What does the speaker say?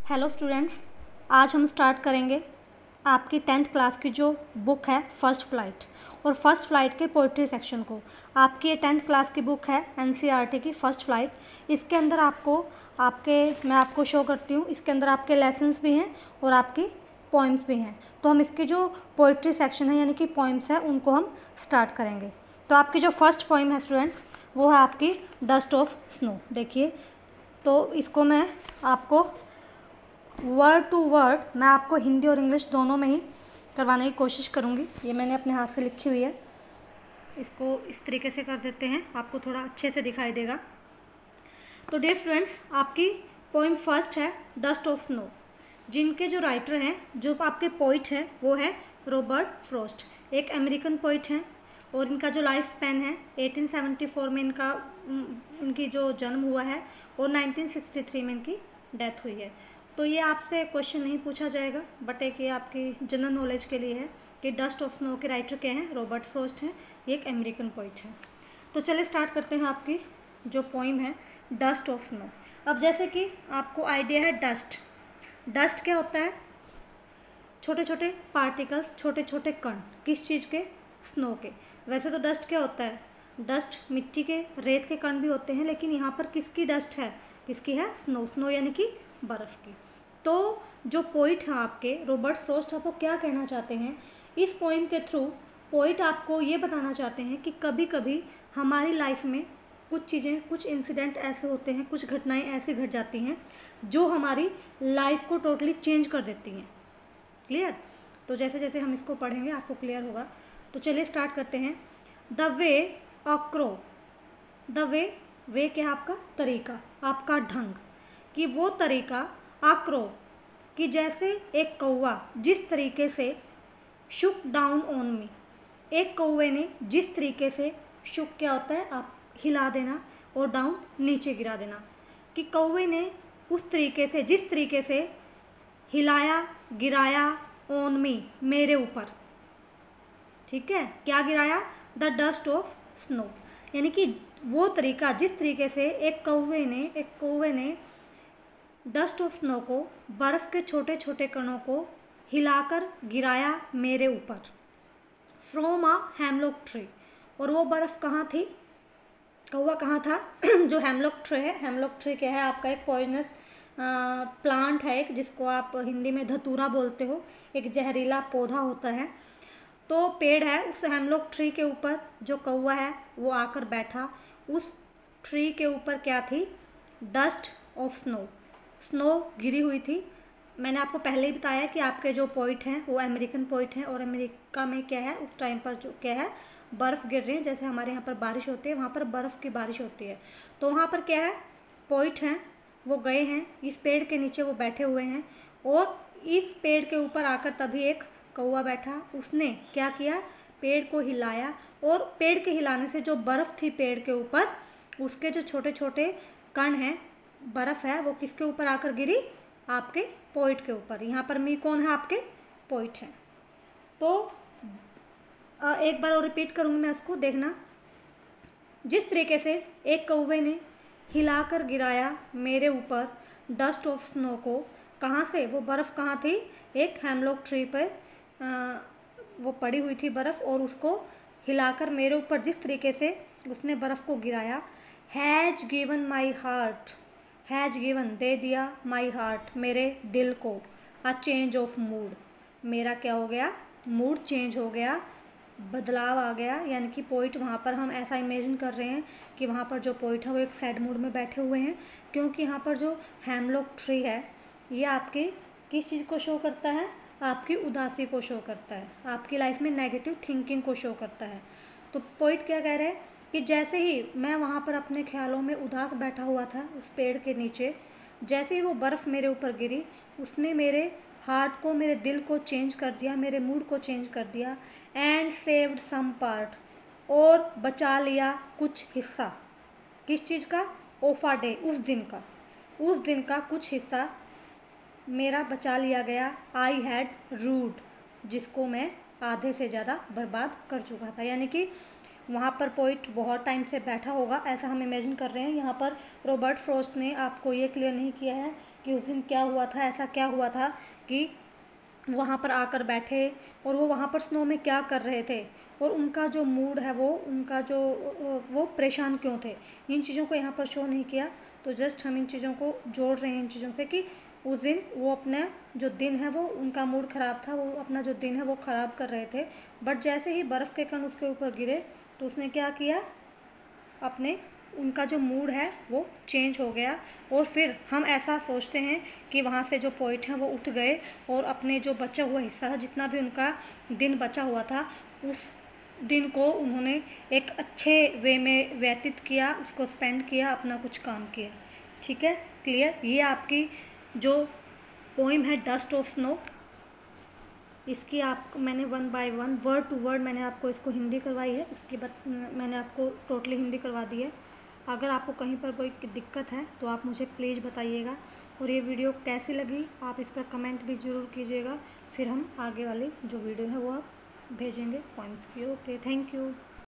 Hello students, आज हम start करेंगे आपकी 10th क्लास की जो बुक है फर्स्ट फ्लाइट और फर्स्ट फ्लाइट के पोइट्री सेक्शन को। आपकी ये 10th क्लास की बुक है एनसीईआरटी की फर्स्ट फ्लाइट। इसके अंदर मैं आपको शो करती हूँ। इसके अंदर आपके लेसन्स भी हैं और आपकी पोइम्स भी हैं। तो हम इसकी जो पोइट्री सेक्शन है यानी कि पोइम्स है उनको हम स्टार्ट करेंगे। तो आपकी जो फर्स्ट पोइम है स्टूडेंट्स वो है आपकी डस्ट ऑफ स्नो। देखिए, तो इसको मैं आपको वर्ड टू वर्ड मैं आपको हिंदी और इंग्लिश दोनों में ही करवाने की कोशिश करूँगी। ये मैंने अपने हाथ से लिखी हुई है। इसको इस तरीके से कर देते हैं, आपको थोड़ा अच्छे से दिखाई देगा। तो डियर स्टूडेंट्स, आपकी पोइम फर्स्ट है डस्ट ऑफ स्नो, जिनके जो राइटर हैं, जो आपके पोइट हैं, वो है रॉबर्ट फ्रॉस्ट। एक अमेरिकन पोइट हैं और इनका जो लाइफ स्पैन है 1874 में इनकी जो जन्म हुआ है और 1963 में इनकी डेथ हुई है। तो ये आपसे क्वेश्चन नहीं पूछा जाएगा, बट एक ये आपकी जनरल नॉलेज के लिए है कि डस्ट ऑफ स्नो के राइटर क्या हैं, रॉबर्ट फ्रॉस्ट हैं। ये एक अमेरिकन पोइट है। तो चलिए स्टार्ट करते हैं आपकी जो पोइम है डस्ट ऑफ स्नो। अब जैसे कि आपको आइडिया है डस्ट, डस्ट क्या होता है? छोटे छोटे पार्टिकल्स, छोटे छोटे कण, किस चीज़ के? स्नो के। वैसे तो डस्ट क्या होता है? डस्ट मिट्टी के, रेत के कण भी होते हैं, लेकिन यहाँ पर किसकी डस्ट है? किसकी है? स्नो। स्नो यानी कि बर्फ़ की। तो जो पोइट हैं आपके रॉबर्ट फ्रॉस्ट, आपको क्या कहना चाहते हैं इस पोइम के थ्रू? पोइट आपको ये बताना चाहते हैं कि कभी कभी हमारी लाइफ में कुछ चीज़ें, कुछ इंसिडेंट ऐसे होते हैं, कुछ घटनाएं ऐसी घट जाती हैं जो हमारी लाइफ को टोटली चेंज कर देती हैं। क्लियर? तो जैसे जैसे हम इसको पढ़ेंगे आपको क्लियर होगा। तो चलिए स्टार्ट करते हैं। The way a crow, the way क्या है? आपका तरीका, आपका ढंग, कि वो तरीका आक्रो, कि जैसे एक कौवा जिस तरीके से शुक डाउन ऑन मी, एक कौवे ने जिस तरीके से, शुक क्या होता है? आप हिला देना, और डाउन नीचे गिरा देना, कि कौवे ने उस तरीके से, जिस तरीके से हिलाया, गिराया ऑन मी, मेरे ऊपर। ठीक है, क्या गिराया? द डस्ट ऑफ स्नो, यानी कि वो तरीका, जिस तरीके से एक कौवे ने डस्ट ऑफ स्नो को, बर्फ़ के छोटे छोटे कणों को हिलाकर गिराया मेरे ऊपर। फ्रॉम अ हेमलॉक ट्री, और वो बर्फ़ कहाँ थी? कौवा कहाँ था? जो हेमलॉक ट्री है, हेमलॉक ट्री क्या है? आपका एक पॉइजनस प्लांट है, एक जिसको आप हिंदी में धतूरा बोलते हो, एक जहरीला पौधा होता है। तो पेड़ है, उस हेमलॉक ट्री के ऊपर जो कौवा है वो आकर बैठा। उस ट्री के ऊपर क्या थी? डस्ट ऑफ स्नो, स्नो गिरी हुई थी। मैंने आपको पहले ही बताया कि आपके जो पोइट हैं वो अमेरिकन पोइट हैं, और अमेरिका में क्या है उस टाइम पर जो क्या है, बर्फ़ गिर रही है। जैसे हमारे यहाँ पर बारिश होती है, वहाँ पर बर्फ़ की बारिश होती है। तो वहाँ पर क्या है, पोइट हैं, वो गए हैं, इस पेड़ के नीचे वो बैठे हुए हैं, और इस पेड़ के ऊपर आकर तभी एक कौवा बैठा। उसने क्या किया? पेड़ को हिलाया, और पेड़ के हिलाने से जो बर्फ़ थी पेड़ के ऊपर, उसके जो छोटे छोटे कण हैं, बर्फ़ है, वो किसके ऊपर आकर गिरी? आपके पोइट के ऊपर। यहाँ पर मी कौन है? आपके पोइट हैं। तो एक बार और रिपीट करूँगी मैं इसको, देखना। जिस तरीके से एक कौवे ने हिलाकर गिराया मेरे ऊपर डस्ट ऑफ स्नो को, कहाँ से? वो बर्फ़ कहाँ थी? एक हेमलॉक ट्री पर वो पड़ी हुई थी बर्फ़, और उसको हिलाकर मेरे ऊपर जिस तरीके से उसने बर्फ़ को गिराया। Has given my heart, has given दे दिया, माई हार्ट मेरे दिल को, अ चेंज ऑफ मूड, मेरा क्या हो गया? मूड चेंज हो गया, बदलाव आ गया। यानी कि पोइट वहाँ पर, हम ऐसा इमेजिन कर रहे हैं कि वहाँ पर जो पोइट है वो एक सैड मूड में बैठे हुए हैं, क्योंकि यहाँ पर जो हेमलॉक ट्री है ये आपकी किस चीज़ को शो करता है? आपकी उदासी को शो करता है, आपकी लाइफ में नेगेटिव थिंकिंग को शो करता है। तो पोइट क्या कह रहे हैं कि जैसे ही मैं वहाँ पर अपने ख्यालों में उदास बैठा हुआ था उस पेड़ के नीचे, जैसे ही वो बर्फ़ मेरे ऊपर गिरी, उसने मेरे हार्ट को, मेरे दिल को चेंज कर दिया, मेरे मूड को चेंज कर दिया। एंड सेव्ड सम पार्ट, और बचा लिया कुछ हिस्सा। किस चीज़ का? ऑफ अ डे, उस दिन का कुछ हिस्सा मेरा बचा लिया गया। आई हैड रूड, जिसको मैं आधे से ज़्यादा बर्बाद कर चुका था। यानी कि वहाँ पर पोइट बहुत टाइम से बैठा होगा, ऐसा हम इमेजिन कर रहे हैं। यहाँ पर रॉबर्ट फ्रॉस्ट ने आपको ये क्लियर नहीं किया है कि उस दिन क्या हुआ था, ऐसा क्या हुआ था कि वहाँ पर आकर बैठे और वो वहाँ पर स्नो में क्या कर रहे थे और उनका जो मूड है वो परेशान क्यों थे। इन चीज़ों को यहाँ पर शो नहीं किया। तो जस्ट हम इन चीज़ों को जोड़ रहे हैं इन चीज़ों से कि उस दिन वो अपना जो दिन है वो उनका मूड ख़राब था, वो अपना जो दिन है वो ख़राब कर रहे थे। बट जैसे ही बर्फ़ के कण उसके ऊपर गिरे तो उसने क्या किया, अपने उनका जो मूड है वो चेंज हो गया। और फिर हम ऐसा सोचते हैं कि वहाँ से जो पोइट हैं वो उठ गए और अपने जो बचा हुआ हिस्सा था, जितना भी उनका दिन बचा हुआ था, उस दिन को उन्होंने एक अच्छे वे में व्यतीत किया, उसको स्पेंड किया, अपना कुछ काम किया। ठीक है, क्लियर। ये आपकी जो पोइम है डस्ट ऑफ स्नो, इसकी मैंने 1 बाय 1 वर्ड टू वर्ड मैंने आपको इसको हिंदी करवाई है। इसके बाद मैंने आपको टोटली हिंदी करवा दी है। अगर आपको कहीं पर कोई दिक्कत है तो आप मुझे प्लीज़ बताइएगा। और ये वीडियो कैसी लगी आप इस पर कमेंट भी ज़रूर कीजिएगा। फिर हम आगे वाली जो वीडियो है वो आप भेजेंगे पोइम्स की। Okay, thank you.